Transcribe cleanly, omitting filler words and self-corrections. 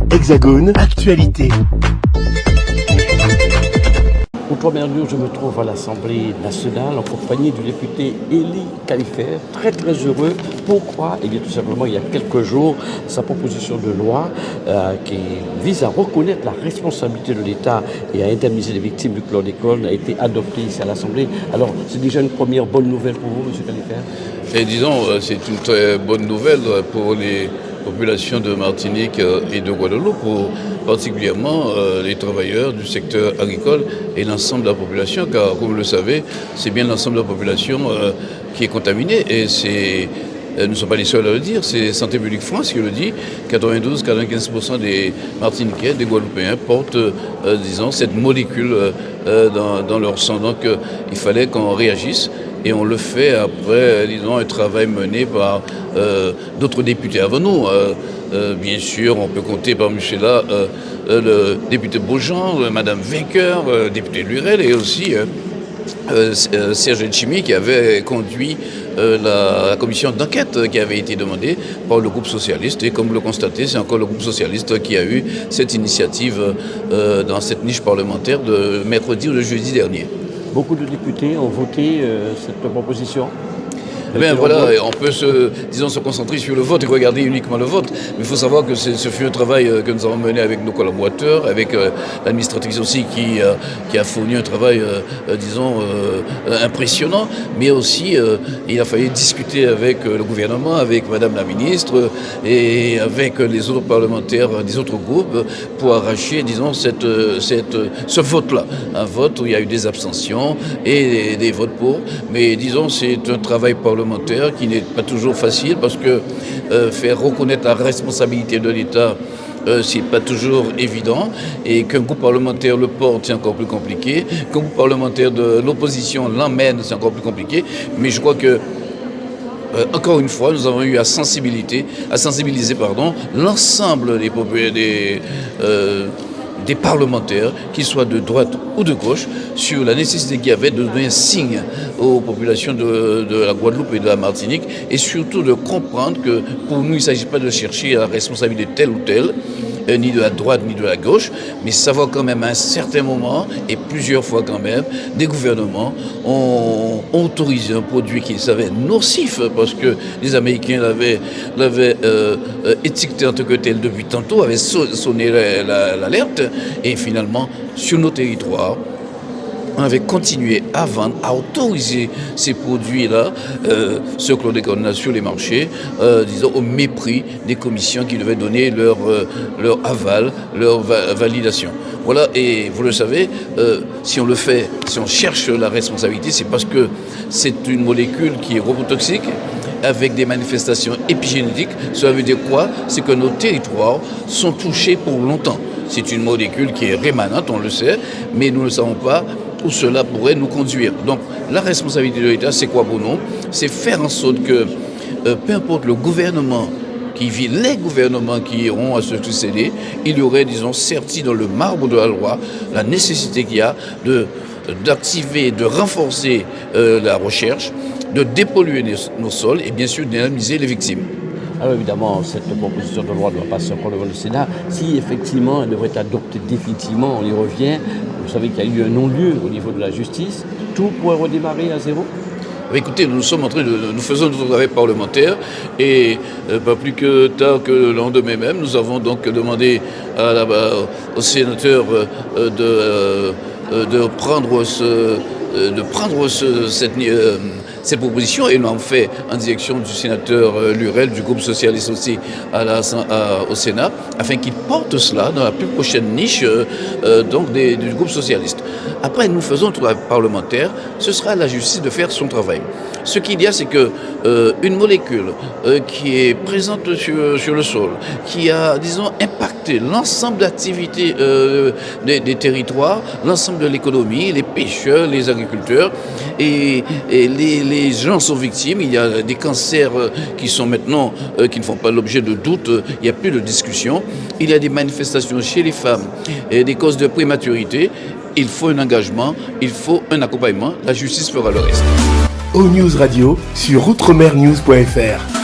Hexagone, actualité. Outre-mer News, je me trouve à l'Assemblée nationale en compagnie du député Élie Califert, très très heureux. Pourquoi? Eh bien tout simplement, il y a quelques jours, sa proposition de loi qui vise à reconnaître la responsabilité de l'État et à indemniser les victimes du chlordécone a été adoptée ici à l'Assemblée. Alors, c'est déjà une première bonne nouvelle pour vous, M. Califert? Et disons, c'est une très bonne nouvelle pour les populations de Martinique et de Guadeloupe, particulièrement les travailleurs du secteur agricole et l'ensemble de la population, car comme vous le savez, c'est bien l'ensemble de la population qui est contaminée et nous ne sommes pas les seuls à le dire, c'est Santé publique France qui le dit, 92-95% des Martiniquais, des Guadeloupéens portent, disons, cette molécule dans leur sang. Donc il fallait qu'on réagisse. Et on le fait après, disons, un travail mené par d'autres députés avant nous. Bien sûr, on peut compter parmi ceux-là le député Beaujean, Madame Vainqueur, le député Lurel et aussi Serge Etchimi qui avait conduit la commission d'enquête qui avait été demandée par le groupe socialiste. Et comme vous le constatez, c'est encore le groupe socialiste qui a eu cette initiative dans cette niche parlementaire de mercredi ou de jeudi dernier. Beaucoup de députés ont voté cette proposition. Eh bien voilà, on peut se concentrer sur le vote et regarder uniquement le vote. Mais il faut savoir que ce fut un travail que nous avons mené avec nos collaborateurs, avec l'administratrice aussi qui a fourni un travail, impressionnant. Mais aussi, il a fallu discuter avec le gouvernement, avec Madame la ministre et avec les autres parlementaires des autres groupes pour arracher, disons, ce vote-là. Un vote où il y a eu des abstentions et des votes pour. Mais disons, c'est un travail parlementaire qui n'est pas toujours facile parce que faire reconnaître la responsabilité de l'État, c'est pas toujours évident, et qu'un groupe parlementaire le porte, c'est encore plus compliqué, qu'un groupe parlementaire de l'opposition l'emmène, c'est encore plus compliqué, mais je crois que encore une fois, nous avons eu à sensibiliser l'ensemble des parlementaires, qu'ils soient de droite ou de gauche, sur la nécessité qu'il y avait de donner un signe aux populations de la Guadeloupe et de la Martinique, et surtout de comprendre que pour nous, il ne s'agit pas de chercher la responsabilité telle ou telle, ni de la droite ni de la gauche, mais savoir quand même à un certain moment, et plusieurs fois quand même, des gouvernements ont autorisé un produit qu'ils savaient nocif, parce que les Américains l'avaient étiqueté en tant que tel depuis tantôt, avaient sonné l'alerte, et finalement, sur nos territoires, on avait continué à vendre, à autoriser ces produits-là, ce chlordécone sur les marchés, disons au mépris des commissions qui devaient donner leur aval, leur validation. Voilà, et vous le savez, si on le fait, si on cherche la responsabilité, c'est parce que c'est une molécule qui est robotoxique, avec des manifestations épigénétiques. Cela veut dire quoi? C'est que nos territoires sont touchés pour longtemps. C'est une molécule qui est rémanente, on le sait, mais nous ne savons pas où cela pourrait nous conduire. Donc la responsabilité de l'État, c'est quoi pour nous? C'est faire en sorte que, peu importe le gouvernement les gouvernements qui iront à se succéder, il y aurait, disons, certi dans le marbre de la loi la nécessité qu'il y a d'activer, de renforcer la recherche, de dépolluer nos sols et bien sûr d'indemniser les victimes. Alors évidemment, cette proposition de loi doit passer encore devant le Sénat. Si effectivement elle devrait être adoptée définitivement, on y revient. Vous savez qu'il y a eu un non-lieu au niveau de la justice. Tout pourrait redémarrer à zéro? Écoutez, nous faisons notre travail parlementaire et pas plus que tard que le lendemain même, nous avons donc demandé aux sénateurs de prendre cette proposition, et nous l'avons fait en direction du sénateur Lurel, du groupe socialiste aussi au Sénat, afin qu'il porte cela dans la plus prochaine niche du groupe socialiste. Après, nous faisons notre travail parlementaire, ce sera à la justice de faire son travail. Ce qu'il y a, c'est que une molécule qui est présente sur le sol, qui a, disons, impacté l'ensemble d'activités des territoires, l'ensemble de l'économie, les pêcheurs, les agriculteurs, et les gens sont victimes. Il y a des cancers qui sont maintenant, qui ne font pas l'objet de doute, il n'y a plus de discussion. Il y a des manifestations chez les femmes, et des causes de prématurité. Il faut un engagement, il faut un accompagnement. La justice fera le reste. O-News Radio sur outremernews.fr.